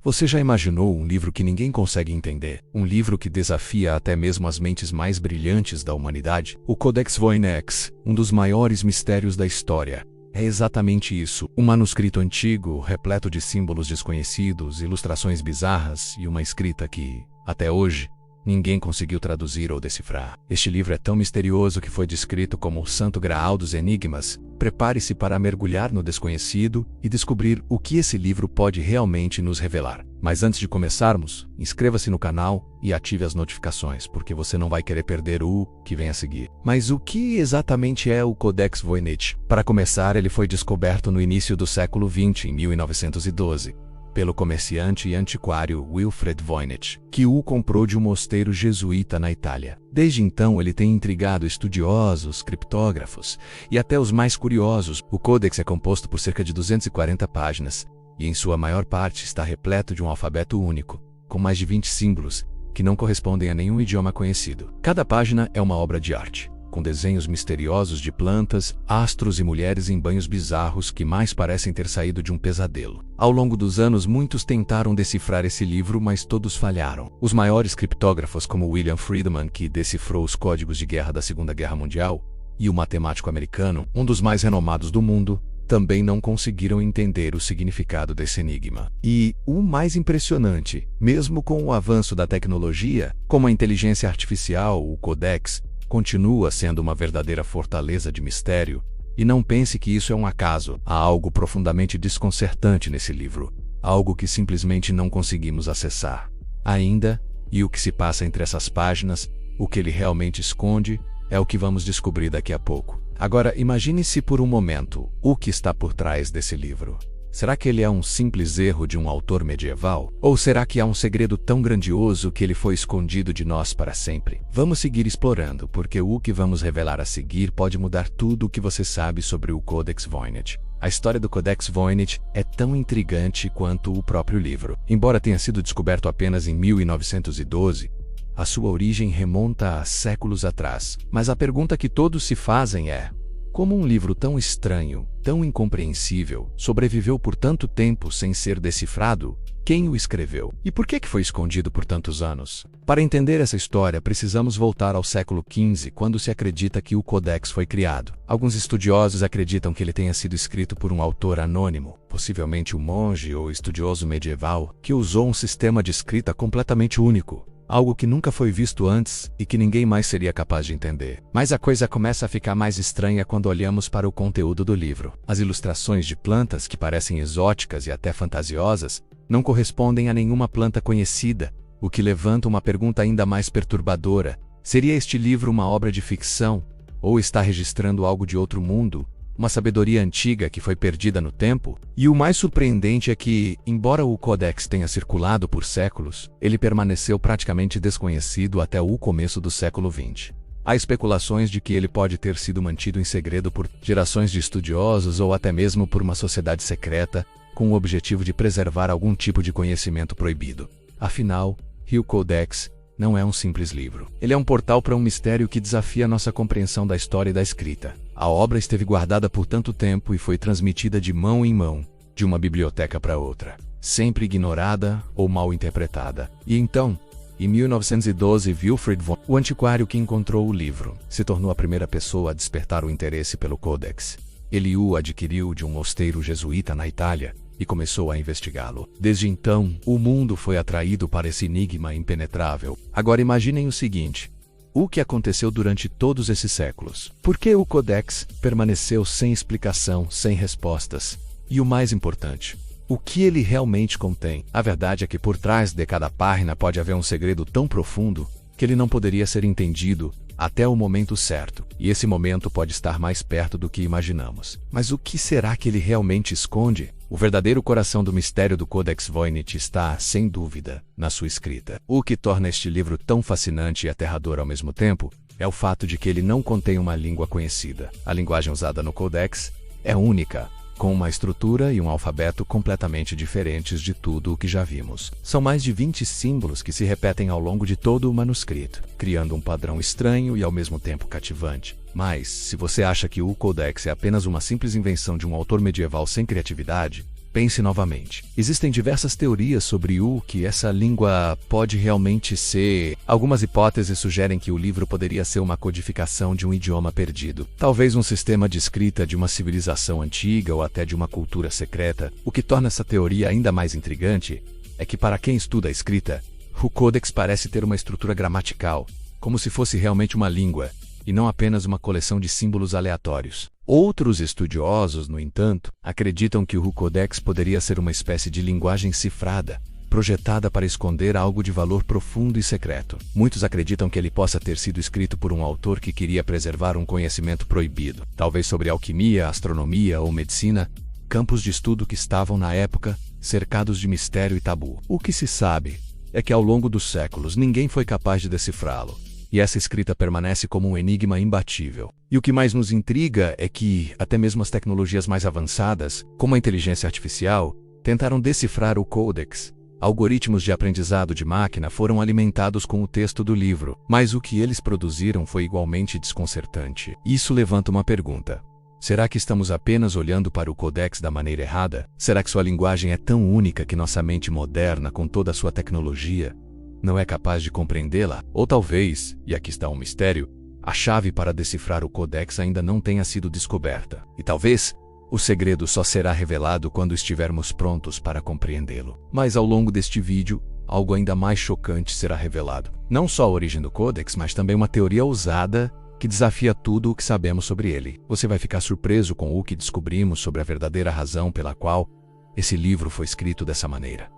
Você já imaginou um livro que ninguém consegue entender? Um livro que desafia até mesmo as mentes mais brilhantes da humanidade? O Codex Voynich, um dos maiores mistérios da história. É exatamente isso. Um manuscrito antigo, repleto de símbolos desconhecidos, ilustrações bizarras e uma escrita que, até hoje, ninguém conseguiu traduzir ou decifrar. Este livro é tão misterioso que foi descrito como o Santo Graal dos Enigmas. Prepare-se para mergulhar no desconhecido e descobrir o que esse livro pode realmente nos revelar. Mas antes de começarmos, inscreva-se no canal e ative as notificações, porque você não vai querer perder o que vem a seguir. Mas o que exatamente é o Codex Voynich? Para começar, ele foi descoberto no início do século XX, em 1912. Pelo comerciante e antiquário Wilfred Voynich, que o comprou de um mosteiro jesuíta na Itália. Desde então, ele tem intrigado estudiosos, criptógrafos e até os mais curiosos. O Codex é composto por cerca de 240 páginas e, em sua maior parte, está repleto de um alfabeto único, com mais de 20 símbolos que não correspondem a nenhum idioma conhecido. Cada página é uma obra de arte, com desenhos misteriosos de plantas, astros e mulheres em banhos bizarros que mais parecem ter saído de um pesadelo. Ao longo dos anos, muitos tentaram decifrar esse livro, mas todos falharam. Os maiores criptógrafos, como William Friedman, que decifrou os códigos de guerra da Segunda Guerra Mundial, e o matemático americano, um dos mais renomados do mundo, também não conseguiram entender o significado desse enigma. E o mais impressionante, mesmo com o avanço da tecnologia, como a inteligência artificial, o Codex continua sendo uma verdadeira fortaleza de mistério. E não pense que isso é um acaso. Há algo profundamente desconcertante nesse livro. Algo que simplesmente não conseguimos acessar ainda. E o que se passa entre essas páginas, o que ele realmente esconde, é o que vamos descobrir daqui a pouco. Agora, imagine-se por um momento o que está por trás desse livro. Será que ele é um simples erro de um autor medieval? Ou será que há um segredo tão grandioso que ele foi escondido de nós para sempre? Vamos seguir explorando, porque o que vamos revelar a seguir pode mudar tudo o que você sabe sobre o Codex Voynich. A história do Codex Voynich é tão intrigante quanto o próprio livro. Embora tenha sido descoberto apenas em 1912, a sua origem remonta a séculos atrás. Mas a pergunta que todos se fazem é: como um livro tão estranho, tão incompreensível, sobreviveu por tanto tempo sem ser decifrado? Quem o escreveu? E por que foi escondido por tantos anos? Para entender essa história, precisamos voltar ao século XV, quando se acredita que o Codex foi criado. Alguns estudiosos acreditam que ele tenha sido escrito por um autor anônimo, possivelmente um monge ou estudioso medieval, que usou um sistema de escrita completamente único. Algo que nunca foi visto antes e que ninguém mais seria capaz de entender. Mas a coisa começa a ficar mais estranha quando olhamos para o conteúdo do livro. As ilustrações de plantas, que parecem exóticas e até fantasiosas, não correspondem a nenhuma planta conhecida, o que levanta uma pergunta ainda mais perturbadora. Seria este livro uma obra de ficção? Ou está registrando algo de outro mundo? Uma sabedoria antiga que foi perdida no tempo? E o mais surpreendente é que, embora o Codex tenha circulado por séculos, ele permaneceu praticamente desconhecido até o começo do século XX. Há especulações de que ele pode ter sido mantido em segredo por gerações de estudiosos ou até mesmo por uma sociedade secreta, com o objetivo de preservar algum tipo de conhecimento proibido. Afinal, o Codex não é um simples livro. Ele é um portal para um mistério que desafia nossa compreensão da história e da escrita. A obra esteve guardada por tanto tempo e foi transmitida de mão em mão, de uma biblioteca para outra, sempre ignorada ou mal interpretada. E então, em 1912, Wilfred Voynich, o antiquário que encontrou o livro, se tornou a primeira pessoa a despertar o interesse pelo Codex. Ele o adquiriu de um mosteiro jesuíta na Itália e começou a investigá-lo. Desde então, o mundo foi atraído para esse enigma impenetrável. Agora imaginem o seguinte: o que aconteceu durante todos esses séculos? Por que o Codex permaneceu sem explicação, sem respostas? E o mais importante, o que ele realmente contém? A verdade é que por trás de cada página pode haver um segredo tão profundo que ele não poderia ser entendido até o momento certo. E esse momento pode estar mais perto do que imaginamos. Mas o que será que ele realmente esconde? O verdadeiro coração do mistério do Codex Voynich está, sem dúvida, na sua escrita. O que torna este livro tão fascinante e aterrador ao mesmo tempo é o fato de que ele não contém uma língua conhecida. A linguagem usada no Codex é única, com uma estrutura e um alfabeto completamente diferentes de tudo o que já vimos. São mais de 20 símbolos que se repetem ao longo de todo o manuscrito, criando um padrão estranho e ao mesmo tempo cativante. Mas, se você acha que o Codex é apenas uma simples invenção de um autor medieval sem criatividade, Pense novamente. Existem diversas teorias sobre o que essa língua pode realmente ser. Algumas hipóteses sugerem que o livro poderia ser uma codificação de um idioma perdido. Talvez um sistema de escrita de uma civilização antiga ou até de uma cultura secreta. O que torna essa teoria ainda mais intrigante é que, para quem estuda a escrita, o Codex parece ter uma estrutura gramatical, como se fosse realmente uma língua, e não apenas uma coleção de símbolos aleatórios. Outros estudiosos, no entanto, acreditam que o Codex poderia ser uma espécie de linguagem cifrada, projetada para esconder algo de valor profundo e secreto. Muitos acreditam que ele possa ter sido escrito por um autor que queria preservar um conhecimento proibido, talvez sobre alquimia, astronomia ou medicina, campos de estudo que estavam, na época, cercados de mistério e tabu. O que se sabe é que ao longo dos séculos ninguém foi capaz de decifrá-lo, e essa escrita permanece como um enigma imbatível. E o que mais nos intriga é que, até mesmo as tecnologias mais avançadas, como a inteligência artificial, tentaram decifrar o Codex. Algoritmos de aprendizado de máquina foram alimentados com o texto do livro, mas o que eles produziram foi igualmente desconcertante. Isso levanta uma pergunta. Será que estamos apenas olhando para o Codex da maneira errada? Será que sua linguagem é tão única que nossa mente moderna, com toda a sua tecnologia, não é capaz de compreendê-la? Ou talvez, e aqui está um mistério, a chave para decifrar o Codex ainda não tenha sido descoberta. E talvez o segredo só será revelado quando estivermos prontos para compreendê-lo. Mas ao longo deste vídeo, algo ainda mais chocante será revelado. Não só a origem do Codex, mas também uma teoria ousada que desafia tudo o que sabemos sobre ele. Você vai ficar surpreso com o que descobrimos sobre a verdadeira razão pela qual esse livro foi escrito dessa maneira.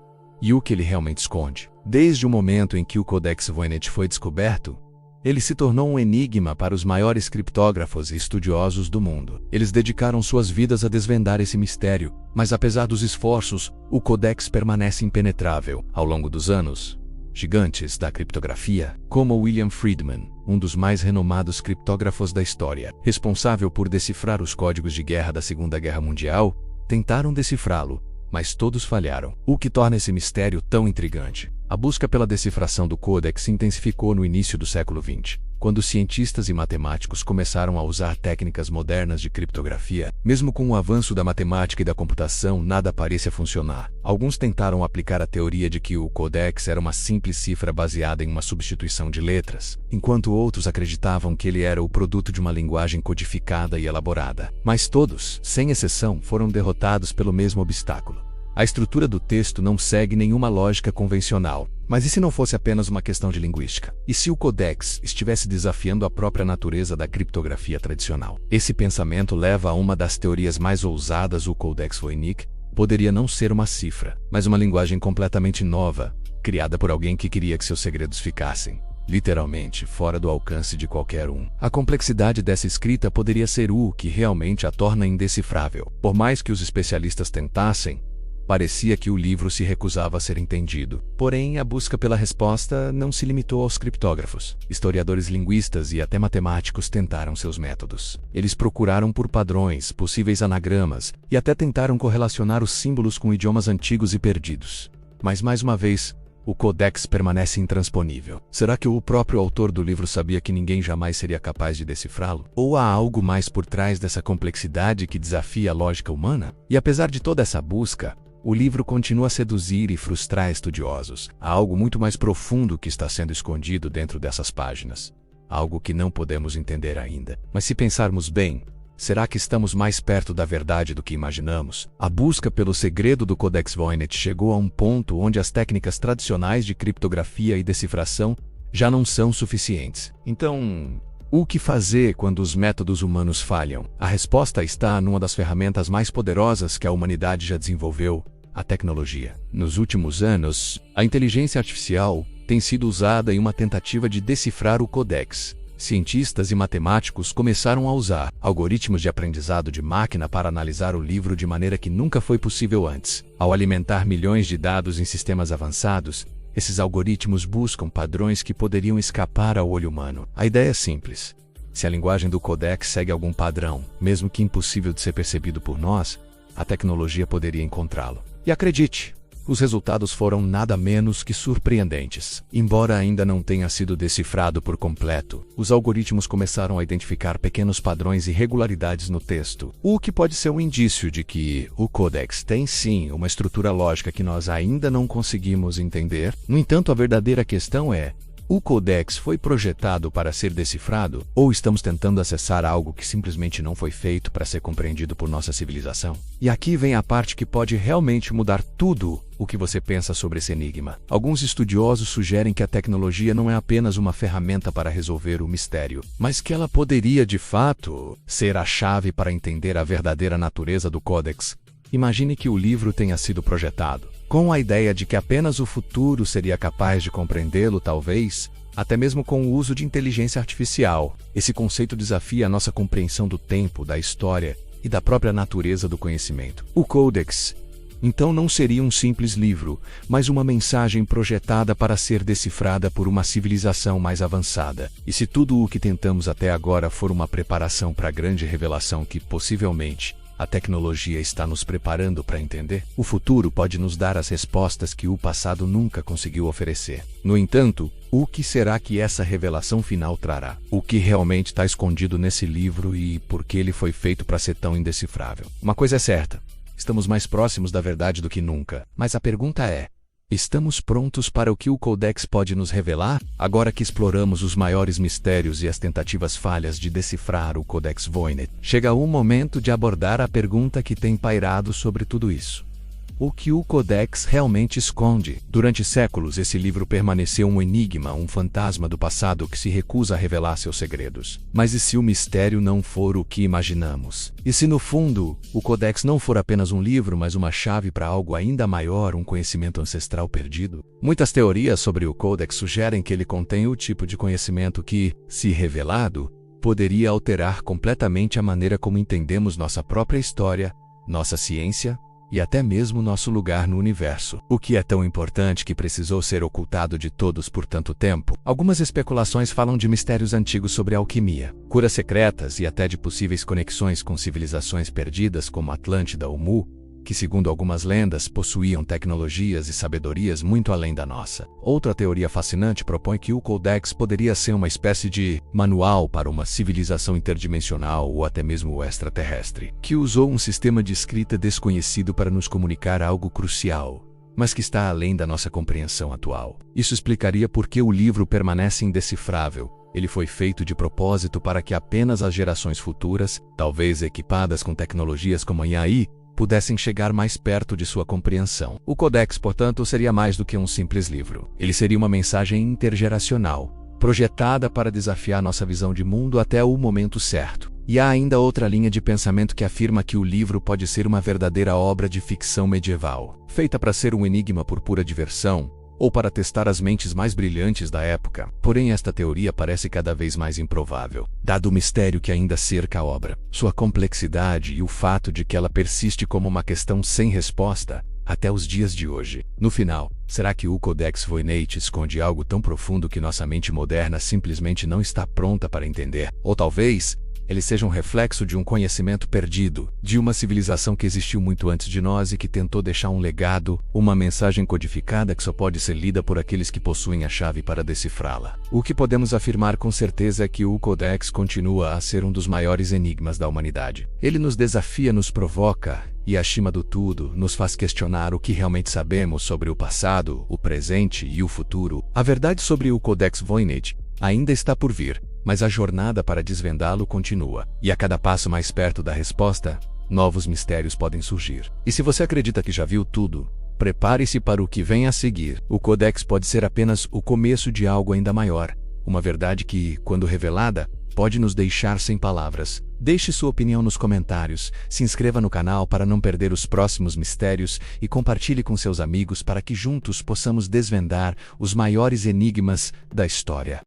E o que ele realmente esconde. Desde o momento em que o Codex Voynich foi descoberto, ele se tornou um enigma para os maiores criptógrafos e estudiosos do mundo. Eles dedicaram suas vidas a desvendar esse mistério, mas apesar dos esforços, o Codex permanece impenetrável. Ao longo dos anos, gigantes da criptografia, como William Friedman, um dos mais renomados criptógrafos da história, responsável por decifrar os códigos de guerra da Segunda Guerra Mundial, tentaram decifrá-lo, mas todos falharam. O que torna esse mistério tão intrigante? A busca pela decifração do Codex se intensificou no início do século XX, quando cientistas e matemáticos começaram a usar técnicas modernas de criptografia. Mesmo com o avanço da matemática e da computação, nada parecia funcionar. Alguns tentaram aplicar a teoria de que o Codex era uma simples cifra baseada em uma substituição de letras, enquanto outros acreditavam que ele era o produto de uma linguagem codificada e elaborada. Mas todos, sem exceção, foram derrotados pelo mesmo obstáculo. A estrutura do texto não segue nenhuma lógica convencional. Mas e se não fosse apenas uma questão de linguística? E se o Codex estivesse desafiando a própria natureza da criptografia tradicional? Esse pensamento leva a uma das teorias mais ousadas. O Codex Voynich poderia não ser uma cifra, mas uma linguagem completamente nova, criada por alguém que queria que seus segredos ficassem, literalmente, fora do alcance de qualquer um. A complexidade dessa escrita poderia ser o que realmente a torna indecifrável. Por mais que os especialistas tentassem, parecia que o livro se recusava a ser entendido. Porém, a busca pela resposta não se limitou aos criptógrafos. Historiadores, linguistas e até matemáticos tentaram seus métodos. Eles procuraram por padrões, possíveis anagramas, e até tentaram correlacionar os símbolos com idiomas antigos e perdidos. Mas, mais uma vez, o Codex permanece intransponível. Será que o próprio autor do livro sabia que ninguém jamais seria capaz de decifrá-lo? Ou há algo mais por trás dessa complexidade que desafia a lógica humana? E apesar de toda essa busca, o livro continua a seduzir e frustrar estudiosos. Há algo muito mais profundo que está sendo escondido dentro dessas páginas. Algo que não podemos entender ainda. Mas se pensarmos bem, será que estamos mais perto da verdade do que imaginamos? A busca pelo segredo do Codex Voynich chegou a um ponto onde as técnicas tradicionais de criptografia e decifração já não são suficientes. Então, o que fazer quando os métodos humanos falham? A resposta está numa das ferramentas mais poderosas que a humanidade já desenvolveu: a tecnologia. Nos últimos anos, a inteligência artificial tem sido usada em uma tentativa de decifrar o Codex. Cientistas e matemáticos começaram a usar algoritmos de aprendizado de máquina para analisar o livro de maneira que nunca foi possível antes. Ao alimentar milhões de dados em sistemas avançados, esses algoritmos buscam padrões que poderiam escapar ao olho humano. A ideia é simples. Se a linguagem do Codex segue algum padrão, mesmo que impossível de ser percebido por nós, a tecnologia poderia encontrá-lo. E acredite, Os resultados foram nada menos que surpreendentes. Embora ainda não tenha sido decifrado por completo, os algoritmos começaram a identificar pequenos padrões e irregularidades no texto, o que pode ser um indício de que o Codex tem sim uma estrutura lógica que nós ainda não conseguimos entender. No entanto, a verdadeira questão é: o Codex foi projetado para ser decifrado, ou estamos tentando acessar algo que simplesmente não foi feito para ser compreendido por nossa civilização? E aqui vem a parte que pode realmente mudar tudo o que você pensa sobre esse enigma. Alguns estudiosos sugerem que a tecnologia não é apenas uma ferramenta para resolver o mistério, mas que ela poderia, de fato, ser a chave para entender a verdadeira natureza do Codex. Imagine que o livro tenha sido projetado com a ideia de que apenas o futuro seria capaz de compreendê-lo, talvez, até mesmo com o uso de inteligência artificial. Esse conceito desafia a nossa compreensão do tempo, da história e da própria natureza do conhecimento. O Codex, então, não seria um simples livro, mas uma mensagem projetada para ser decifrada por uma civilização mais avançada. E se tudo o que tentamos até agora for uma preparação para a grande revelação que, possivelmente, a tecnologia está nos preparando para entender, o futuro pode nos dar as respostas que o passado nunca conseguiu oferecer. No entanto, o que será que essa revelação final trará? O que realmente está escondido nesse livro e por que ele foi feito para ser tão indecifrável? Uma coisa é certa: estamos mais próximos da verdade do que nunca. Mas a pergunta é: estamos prontos para o que o Codex pode nos revelar? Agora que exploramos os maiores mistérios e as tentativas falhas de decifrar o Codex Voynich, chega o momento de abordar a pergunta que tem pairado sobre tudo isso: o que o Codex realmente esconde? Durante séculos, esse livro permaneceu um enigma, um fantasma do passado que se recusa a revelar seus segredos. Mas e se o mistério não for o que imaginamos? E se, no fundo, o Codex não for apenas um livro, mas uma chave para algo ainda maior, um conhecimento ancestral perdido? Muitas teorias sobre o Codex sugerem que ele contém o tipo de conhecimento que, se revelado, poderia alterar completamente a maneira como entendemos nossa própria história, nossa ciência e até mesmo nosso lugar no universo. O que é tão importante que precisou ser ocultado de todos por tanto tempo? Algumas especulações falam de mistérios antigos sobre a alquimia, curas secretas e até de possíveis conexões com civilizações perdidas como Atlântida ou Mu, que, segundo algumas lendas, possuíam tecnologias e sabedorias muito além da nossa. Outra teoria fascinante propõe que o Codex poderia ser uma espécie de manual para uma civilização interdimensional ou até mesmo extraterrestre, que usou um sistema de escrita desconhecido para nos comunicar algo crucial, mas que está além da nossa compreensão atual. Isso explicaria por que o livro permanece indecifrável. Ele foi feito de propósito para que apenas as gerações futuras, talvez equipadas com tecnologias como a AI, pudessem chegar mais perto de sua compreensão. O Codex, portanto, seria mais do que um simples livro. Ele seria uma mensagem intergeracional, projetada para desafiar nossa visão de mundo até o momento certo. E há ainda outra linha de pensamento que afirma que o livro pode ser uma verdadeira obra de ficção medieval, feita para ser um enigma por pura diversão, ou para testar as mentes mais brilhantes da época. Porém, esta teoria parece cada vez mais improvável, dado o mistério que ainda cerca a obra, sua complexidade e o fato de que ela persiste como uma questão sem resposta até os dias de hoje. No final, será que o Codex Voynich esconde algo tão profundo que nossa mente moderna simplesmente não está pronta para entender? Ou talvez ele seja um reflexo de um conhecimento perdido, de uma civilização que existiu muito antes de nós e que tentou deixar um legado, uma mensagem codificada que só pode ser lida por aqueles que possuem a chave para decifrá-la. O que podemos afirmar com certeza é que o Codex continua a ser um dos maiores enigmas da humanidade. Ele nos desafia, nos provoca e, acima do tudo, nos faz questionar o que realmente sabemos sobre o passado, o presente e o futuro. A verdade sobre o Codex Voynich ainda está por vir, mas a jornada para desvendá-lo continua. E a cada passo mais perto da resposta, novos mistérios podem surgir. E se você acredita que já viu tudo, prepare-se para o que vem a seguir. O Codex pode ser apenas o começo de algo ainda maior. Uma verdade que, quando revelada, pode nos deixar sem palavras. Deixe sua opinião nos comentários, se inscreva no canal para não perder os próximos mistérios e compartilhe com seus amigos para que juntos possamos desvendar os maiores enigmas da história.